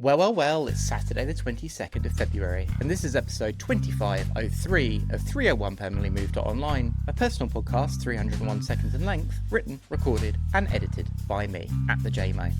Well, it's Saturday the 22nd of February, and this is episode 2503 of 301 Permanently Moved Online, a personal podcast 301 seconds in length, written, recorded, and edited by me, at the JMO.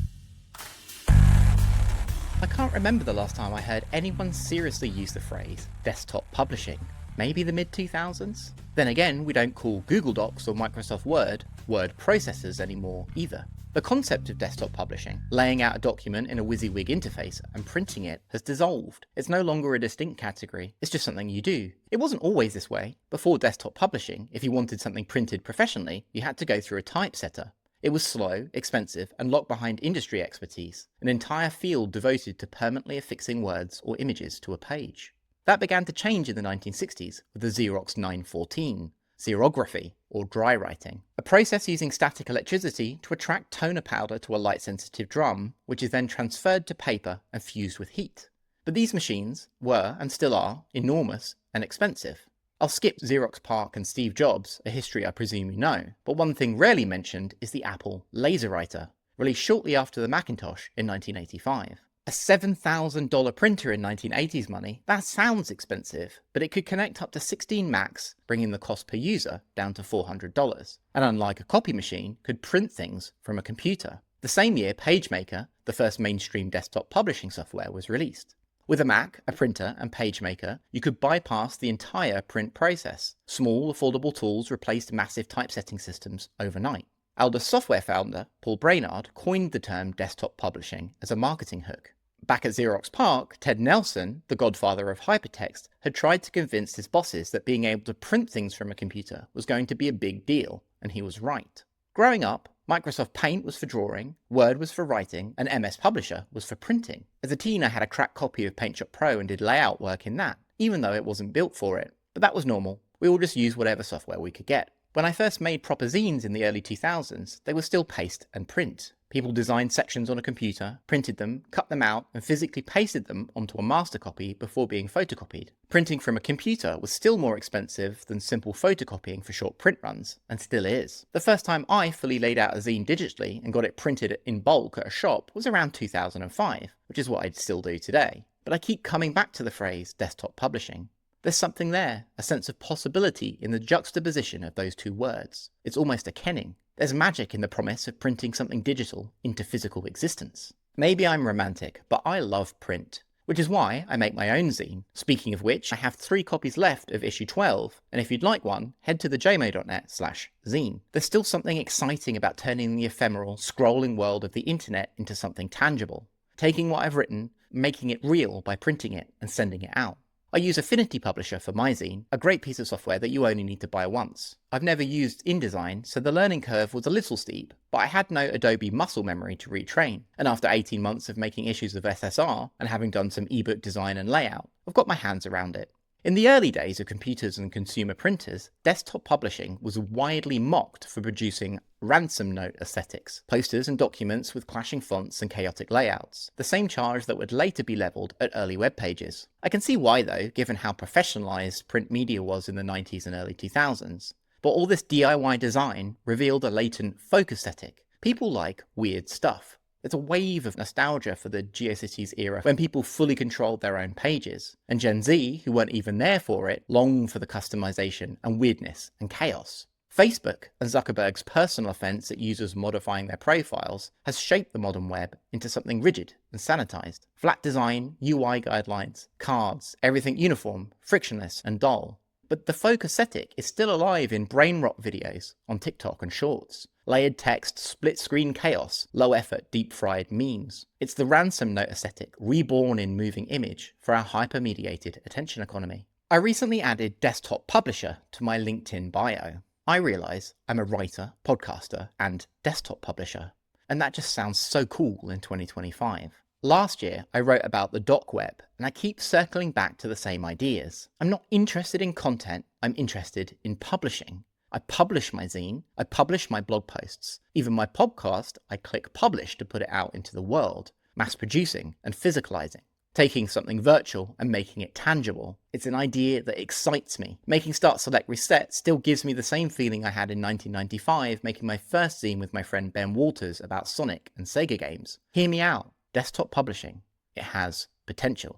I can't remember the last time I heard anyone seriously use the phrase desktop publishing. Maybe the mid-2000s? Then again, we don't call Google Docs or Microsoft Word processors anymore either. The concept of desktop publishing, laying out a document in a WYSIWYG interface and printing it, has dissolved. It's no longer a distinct category, it's just something you do. It wasn't always this way. Before desktop publishing, if you wanted something printed professionally, you had to go through a typesetter. It was slow, expensive, and locked behind industry expertise, an entire field devoted to permanently affixing words or images to a page. That began to change in the 1960s with the Xerox 914, xerography, or dry writing, a process using static electricity to attract toner powder to a light-sensitive drum, which is then transferred to paper and fused with heat. But these machines were, and still are, enormous and expensive. I'll skip Xerox PARC and Steve Jobs, a history I presume you know, but one thing rarely mentioned is the Apple LaserWriter, released shortly after the Macintosh in 1985. A $7,000 printer in 1980s money, that sounds expensive, but it could connect up to 16 Macs, bringing the cost per user down to $400, and unlike a copy machine, could print things from a computer. The same year, PageMaker, the first mainstream desktop publishing software, was released. With a Mac, a printer, and PageMaker, you could bypass the entire print process. Small, affordable tools replaced massive typesetting systems overnight. Aldus Software founder, Paul Brainrot, coined the term desktop publishing as a marketing hook. Back at Xerox PARC, Ted Nelson, the godfather of hypertext, had tried to convince his bosses that being able to print things from a computer was going to be a big deal, and he was right. Growing up, Microsoft Paint was for drawing, Word was for writing, and MS Publisher was for printing. As a teen, I had a cracked copy of PaintShop Pro and did layout work in that, even though it wasn't built for it. But that was normal. We all just used whatever software we could get. When I first made proper zines in the early 2000s, they were still paste and print. People designed sections on a computer, printed them, cut them out, and physically pasted them onto a master copy before being photocopied. Printing from a computer was still more expensive than simple photocopying for short print runs, and still is. The first time I fully laid out a zine digitally and got it printed in bulk at a shop was around 2005, which is what I'd still do today. But I keep coming back to the phrase desktop publishing. There's something there, a sense of possibility in the juxtaposition of those two words. It's almost a kenning. There's magic in the promise of printing something digital into physical existence. Maybe I'm romantic, but I love print, which is why I make my own zine. Speaking of which, I have 3 copies left of issue 12, and if you'd like one, head to thejmo.net/zine. There's still something exciting about turning the ephemeral, scrolling world of the internet into something tangible. Taking what I've written, making it real by printing it and sending it out. I use Affinity Publisher for my zine, a great piece of software that you only need to buy once. I've never used InDesign, so the learning curve was a little steep, but I had no Adobe muscle memory to retrain, and after 18 months of making issues of SSR, and having done some ebook design and layout, I've got my hands around it. In the early days of computers and consumer printers, desktop publishing was widely mocked for producing ransom note aesthetics, posters and documents with clashing fonts and chaotic layouts, the same charge that would later be levelled at early web pages. I can see why though, given how professionalised print media was in the 90s and early 2000s. But all this DIY design revealed a latent folk aesthetic. People like weird stuff. There's a wave of nostalgia for the GeoCities era when people fully controlled their own pages, and Gen Z, who weren't even there for it, longed for the customization and weirdness and chaos. Facebook and Zuckerberg's personal offense at users modifying their profiles has shaped the modern web into something rigid and sanitized. Flat design, UI guidelines, cards, everything uniform, frictionless and dull. But the folk aesthetic is still alive in Brainrot videos on TikTok and Shorts. Layered text, split-screen chaos, low-effort, deep-fried memes. It's the ransom note aesthetic, reborn in moving image for our hyper-mediated attention economy. I recently added Desktop Publisher to my LinkedIn bio. I realise I'm a writer, podcaster, and desktop publisher, and that just sounds so cool in 2025. Last year, I wrote about the doc web, and I keep circling back to the same ideas. I'm not interested in content, I'm interested in publishing. I publish my zine, I publish my blog posts. Even my podcast, I click publish to put it out into the world, mass producing and physicalizing. Taking something virtual and making it tangible. It's an idea that excites me. Making Start Select Reset still gives me the same feeling I had in 1995 making my first zine with my friend Ben Walters about Sonic and Sega games. Hear me out. Desktop publishing. it has potential.